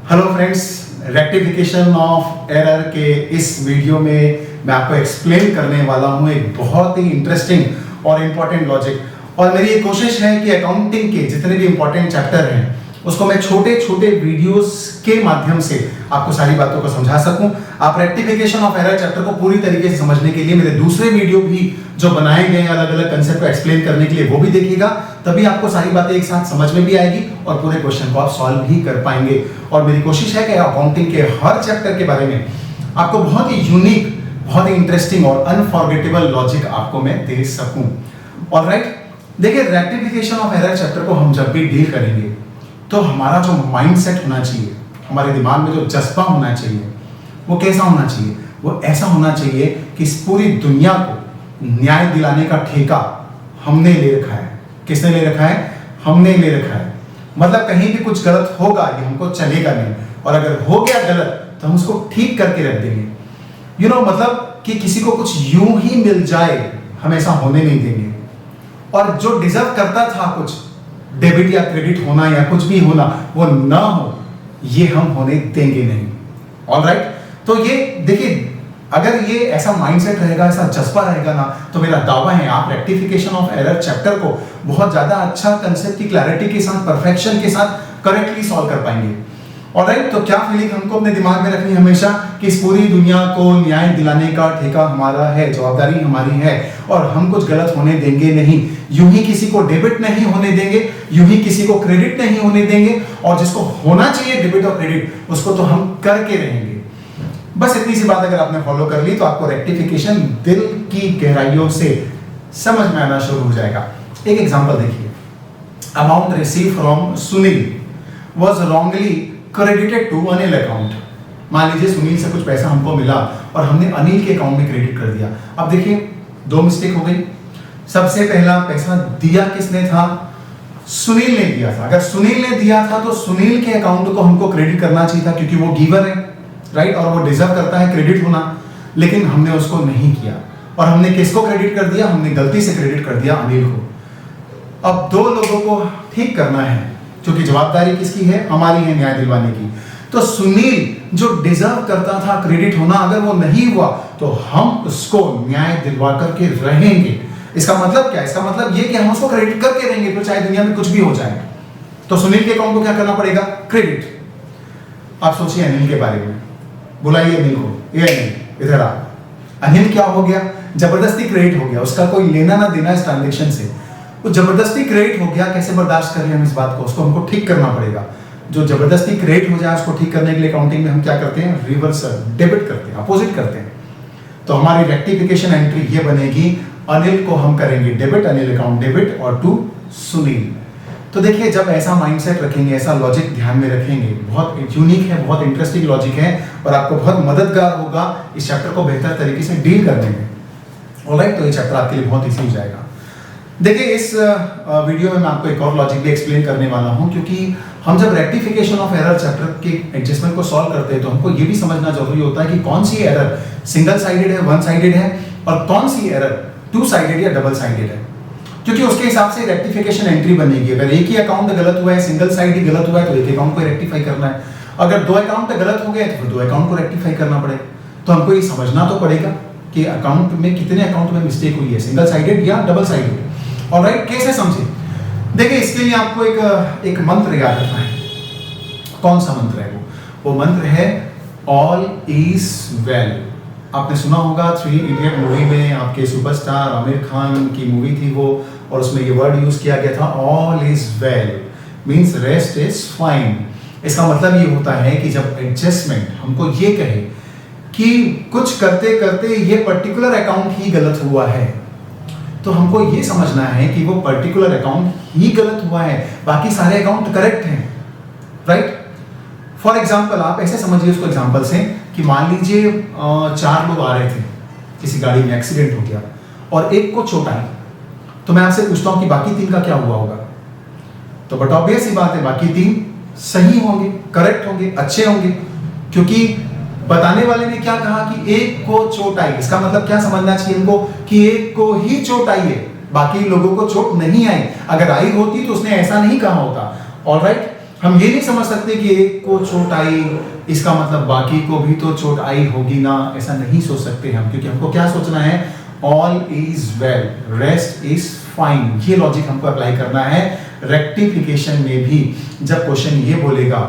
Hello friends, rectification of error के इस video में मैं आपको एक्सप्लेन करने वाला हूं एक बहुत ही इंटरेस्टिंग और इम्पोर्टेंट लॉजिक। और मेरी कोशिश है कि अकाउंटिंग के जितने भी इंपॉर्टेंट चैप्टर हैं उसको मैं छोटे छोटे वीडियोस के माध्यम से आपको सारी बातों को समझा सकूं। आप रेक्टिफिकेशन ऑफ एरर चैप्टर को पूरी तरीके से समझने के लिए मेरे दूसरे वीडियो भी जो बनाए गए अलग अलग कंसेप्ट को एक्सप्लेन करने के लिए वो भी देखिएगा, तभी आपको सारी बातें एक साथ समझ में भी आएगी और पूरे क्वेश्चन को आप सॉल्व भी कर पाएंगे। और मेरी कोशिश है कि अकाउंटिंग के हर चैप्टर के बारे में आपको बहुत ही यूनिक, बहुत ही इंटरेस्टिंग और अनफॉरगेटेबल लॉजिक आपको मैं दे सकूं। ऑलराइट, देखिए रेक्टिफिकेशन ऑफ एरर चैप्टर को हम जब भी डील करेंगे तो हमारा जो माइंडसेट होना चाहिए, हमारे दिमाग में जो जज्बा होना चाहिए, वो कैसा होना चाहिए? वो ऐसा होना चाहिए कि इस पूरी दुनिया को न्याय दिलाने का ठेका हमने ले रखा है। किसने ले रखा है? हमने ले रखा है। मतलब कहीं भी कुछ गलत होगा ये हमको चलेगा नहीं, और अगर हो गया गलत तो हम उसको ठीक करके रख देंगे। मतलब कि किसी को कुछ यूं ही मिल जाए हम ऐसा होने नहीं देंगे। और जो डिजर्व करता था कुछ डेबिट या क्रेडिट होना या कुछ भी होना, वो ना हो, ये हम होने देंगे नहीं। ऑलराइट, तो ये देखिए, अगर ये ऐसा माइंडसेट रहेगा, ऐसा जज्बा रहेगा ना, तो मेरा दावा है आप रेक्टिफिकेशन ऑफ एरर चैप्टर को बहुत ज्यादा अच्छा कंसेप्ट की क्लैरिटी के साथ, परफेक्शन के साथ करेक्टली सॉल्व कर पाएंगे। ऑलराइट, तो क्या फीलिंग हमको अपने दिमाग में रखनी हमेशा कि इस पूरी दुनिया को न्याय दिलाने का ठेका हमारा है, जवाबदारी हमारी है, और हम कुछ गलत होने देंगे नहीं। यूं ही किसी को डेबिट नहीं होने देंगे, यूं ही किसी को क्रेडिट नहीं होने देंगे, और जिसको होना चाहिए डेबिट और क्रेडिट उसको तो हम करके रहेंगे। बस इतनी सी बात अगर आपने फॉलो कर ली तो आपको रेक्टिफिकेशन दिल की गहराइयों से समझ में आना शुरू हो जाएगा। एक एग्जांपल देखिए, amount receive from Sunil was wrongly credited to Anil account. मान लीजिए सुनील से कुछ पैसा हमको मिला और हमने अनिल के अकाउंट में क्रेडिट कर दिया। अब देखिए दो मिस्टेक हो गई। सबसे पहला पैसा दिया किसने था? सुनील ने दिया था। अगर सुनील ने दिया था तो सुनील के अकाउंट को हमको क्रेडिट करना चाहिए था, क्योंकि वो गिवर है, राइट, और वो डिजर्व करता है क्रेडिट होना। लेकिन हमने उसको नहीं किया, और हमने किसको क्रेडिट कर दिया? हमने गलती से क्रेडिट कर दिया अनिल को। अब दो लोगों को ठीक करना है, क्योंकि जवाबदारी किसकी है? हमारी है न्याय दिलवाने की। तो सुनील जो डिजर्व करता था क्रेडिट होना, अगर वो नहीं हुआ तो हम उसको न्याय दिलवा करके रहेंगे। इसका मतलब क्या? इसका मतलब ये कि हम उसको क्रेडिट करके रहेंगे, तो चाहे दुनिया में कुछ भी हो जाए। तो सुनील के अकाउंट को क्या करना पड़ेगा? क्रेडिट। आप सोचिए अनिल के बारे में, बुलाइए अनिल को, ये अनिल इधर आ। अनिल क्या हो गया? जबरदस्ती क्रेडिट हो गया, उसका कोई लेना ना देना इस ट्रांजैक्शन से, वो जबरदस्ती क्रेडिट हो गया। कैसे बर्दाश्त करें हम इस बात को? उसको हमको ठीक करना पड़ेगा। जो जबरदस्ती क्रेडिट हो जाए उसको ठीक करने के लिए अकाउंटिंग में हम क्या करते हैं? रिवर्सल, डेबिट करते हैं, अपोजिट करते हैं। तो हमारी रेक्टिफिकेशन एंट्री ये बनेगी, अनिल को हम करेंगे डेबिट, अनिल अकाउंट डेबिट, और टू सुनील। तो देखिए, जब ऐसा माइंडसेट रखेंगे, ऐसा लॉजिक ध्यान में रखेंगे, बहुत यूनिक है, बहुत इंटरेस्टिंग लॉजिक है, और आपको बहुत मददगार होगा इस चैप्टर को बेहतर तरीके से डील करने में। ऑलराइट, तो ये चैप्टर आपके लिए बहुत ईजी हो जाएगा। देखिए, इस वीडियो में मैं आपको एक और लॉजिक भी एक्सप्लेन करने वाला हूं, क्योंकि हम जब रेक्टिफिकेशन ऑफ एरर चैप्टर के एडजस्टमेंट को सॉल्व करते हैं तो हमको ये भी समझना जरूरी होता है कि कौन सी एरर सिंगल साइडेड है, वन साइडेड है, और कौन सी एरर टू साइडेड या डबल साइडेड है, क्योंकि उसके हिसाब से रेक्टिफिकेशन एंट्री बनेगी। अगर एक ही अकाउंट गलत हुआ है, सिंगल साइड ही गलत हुआ है, तो एक अकाउंट को रेक्टिफाई करना है। अगर दो अकाउंट गलत हो गए तो फिर दो अकाउंट को रेक्टिफाई करना पड़ेगा। तो हमको ये समझना तो पड़ेगा कि अकाउंट में कितने अकाउंट में मिस्टेक हुई है, सिंगल साइडेड या डबल साइडेड। ऑलराइट, कैसे समझे? देखिए, इसके लिए आपको एक मंत्र याद रखना है। कौन सा मंत्र है वो मंत्र है ऑल इज वेल। आपने सुना होगा 3 इडियट मूवी में आपके सुपरस्टार आमिर खान की मूवी थी वो, और उसमें ये वर्ड यूज किया गया था all is well, means rest is fine. इसका मतलब ये होता है कि जब एडजस्टमेंट हमको ये कहे कि कुछ करते करते ये पर्टिकुलर अकाउंट ही गलत हुआ है, तो हमको ये समझना है कि वो पर्टिकुलर अकाउंट ही गलत हुआ है, बाकी सारे अकाउंट करेक्ट हैं, राइट। फॉर एग्जाम्पल, आप ऐसे समझिए उसको एग्जाम्पल से कि मान लीजिए 4 लोग आ रहे थे, किसी गाड़ी में एक्सीडेंट हो गया और एक को चोट आई, तो मैं आपसे पूछता हूं कि बाकी 3 का क्या हुआ होगा? तो बट ऑब्वियस ही बात है, बाकी 3 सही होंगे, करेक्ट होंगे, अच्छे होंगे, क्योंकि बताने वाले ने क्या कहा कि एक को चोट आई। इसका मतलब क्या समझना चाहिए हमको कि एक को ही चोट आई है, बाकी लोगों को चोट नहीं आई। अगर आई होती तो उसने ऐसा नहीं कहा होता। ऑलराइट, हम ये नहीं समझ सकते कि एक को चोट आई इसका मतलब बाकी को भी तो चोट आई होगी ना, ऐसा नहीं सोच सकते हम, क्योंकि हमको क्या सोचना है, all is well, rest is fine. ये लॉजिक हमको अप्लाई करना है रेक्टिफिकेशन में भी। जब क्वेश्चन ये बोलेगा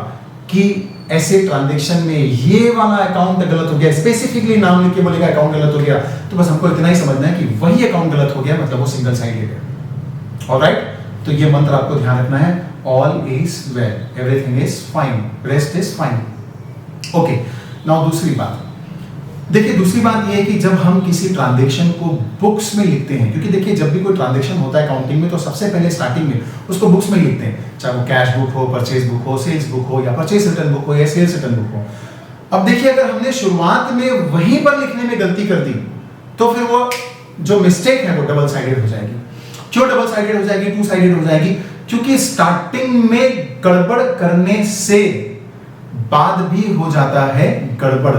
कि ऐसे ट्रांजैक्शन में ये वाला अकाउंट गलत हो गया, स्पेसिफिकली नाम लिख के बोलेगा अकाउंट गलत हो गया, तो बस हमको इतना ही समझना है कि वही अकाउंट गलत हो गया, मतलब वो सिंगल साइडेड है। ऑलराइट, तो ये मंत्र आपको ध्यान रखना है, all is well, everything is fine, rest is fine. Okay, now दूसरी बात देखिए, दूसरी बात ये है कि जब हम किसी ट्रांजैक्शन को बुक्स में लिखते हैं, क्योंकि देखिए जब भी कोई ट्रांजैक्शन होता है अकाउंटिंग में तो सबसे पहले स्टार्टिंग में उसको बुक्स में लिखते हैं, चाहे वो कैश बुक हो, परचेज बुक हो, सेल्स बुक हो, या परचेज रिटर्न बुक हो, या सेल्स रिटर्न बुक हो। अब देखिए अगर हमने शुरुआत में वहीं पर लिखने में गलती कर दी तो फिर वो जो मिस्टेक है वो डबल साइडेड हो जाएगी। क्यों डबल साइडेड हो जाएगी, टू साइडेड हो जाएगी? क्योंकि स्टार्टिंग में गड़बड़ करने से बाद भी हो जाता है गड़बड़।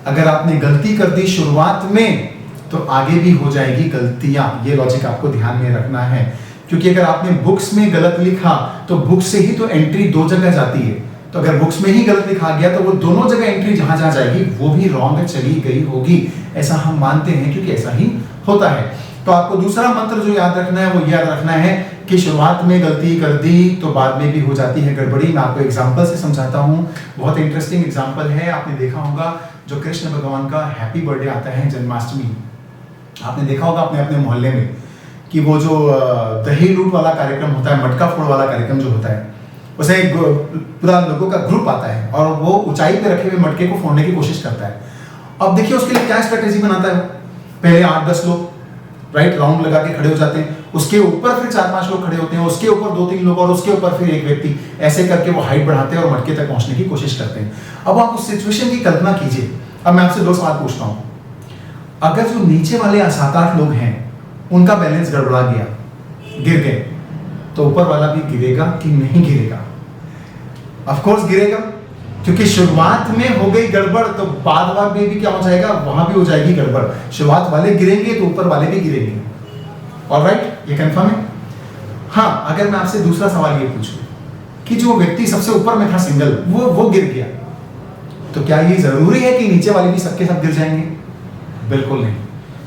अगर आपने गलती कर दी शुरुआत में तो आगे भी हो जाएगी गलतियां। ये लॉजिक आपको ध्यान में रखना है, क्योंकि अगर आपने बुक्स में गलत लिखा तो बुक्स से ही तो एंट्री दो जगह जाती है, तो अगर बुक्स में ही गलत लिखा गया तो वो दोनों जगह एंट्री जहां जहां जाएगी वो भी रॉन्ग चली गई होगी। ऐसा हम मानते हैं क्योंकि ऐसा ही होता है। तो आपको दूसरा मंत्र जो याद रखना है वो याद रखना है कि शुरुआत में गलती कर दी तो बाद में भी हो जाती है गड़बड़ी। मैं आपको एग्जांपल से समझाता हूँ, बहुत इंटरेस्टिंग एग्जांपल है। आपने देखा होगा जो कृष्ण भगवान का हैप्पी बर्थडे आता है जन्माष्टमी, आपने देखा होगा अपने अपने मोहल्ले में कि वो जो दही लूट वाला कार्यक्रम होता है, मटका फोड़ वाला कार्यक्रम जो होता है, उसे एक पूरा लोगों का ग्रुप आता है और वो ऊंचाई पे रखे हुए मटके को फोड़ने की कोशिश करता है। अब देखिए उसके लिए क्या स्ट्रेटेजी बनाता है, पहले 8-10 लोग राइट राउंड लगा के खड़े हो जाते हैं, उसके ऊपर फिर 4-5 लोग खड़े होते हैं, उसके ऊपर 2-3 लोग और उसके ऊपर फिर एक व्यक्ति, ऐसे करके वो हाइट बढ़ाते हैं और मटके तक पहुंचने की कोशिश करते हैं। अब आप उस सिचुएशन की कल्पना कीजिए। अब मैं आपसे 2 सवाल पूछता हूं, अगर जो नीचे वाले 7-8 लोग हैं उनका बैलेंस गड़बड़ा गया, गिर गए, तो ऊपर वाला भी गिरेगा कि नहीं गिरेगा? ऑफ कोर्स गिरेगा, क्योंकि शुरुआत में हो गई गड़बड़ तो बाद में भी क्या हो जाएगा, वहां भी हो जाएगी गड़बड़। शुरुआत वाले गिरेंगे तो ऊपर वाले भी गिरेंगे। ऑलराइट, ये कंफर्म है? हाँ, अगर मैं आपसे दूसरा सवाल ये पूछूं कि जो व्यक्ति सबसे ऊपर में था सिंगल, वो गिर गया, तो क्या ये जरूरी है कि नीचे वाले भी सबके सब गिर जाएंगे? बिल्कुल नहीं,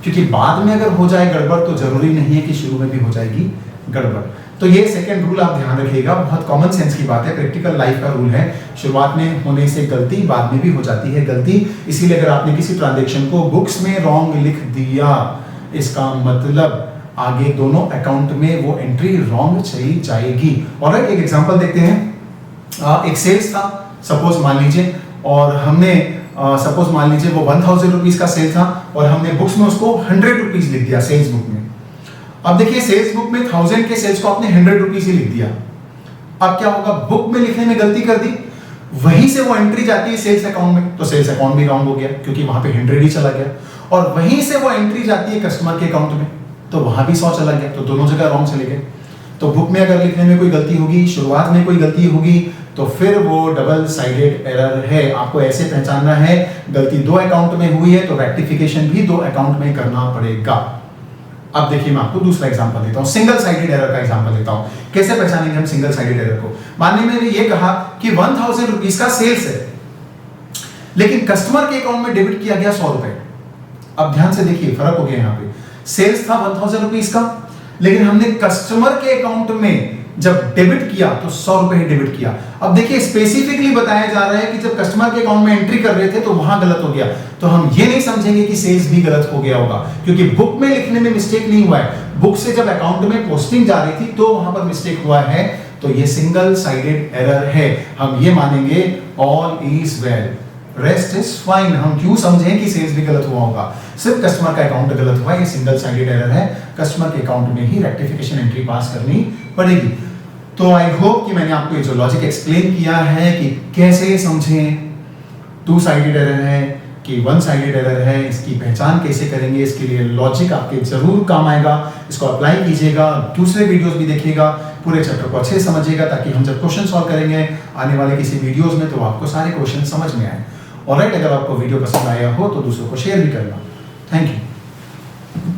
क्योंकि बाद में अगर हो जाए गड़बड़ तो जरूरी नहीं है कि शुरू में भी हो जाएगी गड़बड़। तो ये सेकंड रूल आप ध्यान रखिएगा, बहुत कॉमन सेंस की बात है, प्रैक्टिकल लाइफ का रूल है। शुरुआत में होने से गलती, बाद में भी हो जाती है गलती। इसीलिए अगर आपने किसी ट्रांजैक्शन को बुक्स में रॉन्ग लिख दिया, इसका मतलब आगे दोनों अकाउंट में वो एंट्री रॉन्ग चली जाएगी। और एक एग्जांपल देखते हैं। एक सेल्स था सपोज मान लीजिए, और हमने सपोज मान लीजिए वो 1000 रुपीज का सेल था और हमने बुक्स में उसको 100 रुपीज लिख दिया सेल्स बुक में। अब देखिए सेल्स बुक में 1000 के सेल्स को आपने 100 रुपीज ही लिख दिया। अब क्या होगा, बुक में लिखने में गलती कर दी, वहीं से वो एंट्री जाती है सेल्स अकाउंट में, तो सेल्स अकाउंट भी रॉन्ग हो गया क्योंकि वहां पे 100 ही चला गया। और वहीं से वो एंट्री जाती है कस्टमर के अकाउंट में, तो वहां भी 100 चला गया, तो दोनों जगह रॉन्ग चले गए। तो बुक में अगर लिखने में कोई गलती होगी, शुरुआत में कोई गलती होगी, तो फिर वो डबल साइडेड एरर है। आपको ऐसे पहचानना है, गलती 2 अकाउंट में हुई है तो रेक्टिफिकेशन भी 2 अकाउंट में करना पड़ेगा। अब देखिए मैं आपको दूसरा एग्जांपल देता हूं, सिंगल साइडेड एरर का एग्जांपल देता हूं। कैसे पहचानेंगे हम सिंगल साइडेड एरर को? मानने मैंने ये कहा कि 1000 रुपीज का सेल्स है, लेकिन कस्टमर के अकाउंट में डेबिट किया गया 100 रुपए। अब ध्यान से देखिए फर्क हो गया, यहाँ पे सेल्स था 1000 रुपीज का, लेकिन हमने कस्टमर के अकाउंट में जब डेबिट किया तो 100 रुपए ही डेबिट किया। अब देखिए स्पेसिफिकली बताया जा रहा है कि जब कस्टमर के अकाउंट में एंट्री कर रहे थे तो वहां गलत हो गया, तो हम ये नहीं समझेंगे कि सेल्स भी गलत हो गया होगा, क्योंकि बुक में लिखने में मिस्टेक नहीं हुआ है, बुक से जब अकाउंट में पोस्टिंग जा रही थी तो वहां पर मिस्टेक हुआ है। तो ये सिंगल साइडेड एरर है। हम ये मानेंगे all is well, rest is fine. हम क्यों समझें कि सेल्स भी गलत हुआ होगा, सिर्फ कस्टमर का अकाउंट गलत हुआ है, ये सिंगल साइडेड एरर है। कस्टमर के अकाउंट में ही रेक्टिफिकेशन एंट्री पास करनी पड़ेगी। तो आई होप कि मैंने आपको ये जो लॉजिक एक्सप्लेन किया है कि कैसे समझें 2 साइडेड एरर है कि 1 साइडेड एरर है, इसकी पहचान कैसे करेंगे, इसके लिए लॉजिक आपके जरूर काम आएगा। इसको अप्लाई कीजिएगा, दूसरे वीडियोस भी देखिएगा, पूरे चैप्टर को अच्छे से समझिएगा, ताकि हम जब क्वेश्चन सॉल्व करेंगे आने वाले किसी वीडियोस में तो आपको सारे क्वेश्चन समझ में आए। ऑलराइट, अगर आपको वीडियो पसंद आया हो तो दूसरों को शेयर भी करना। Thank you.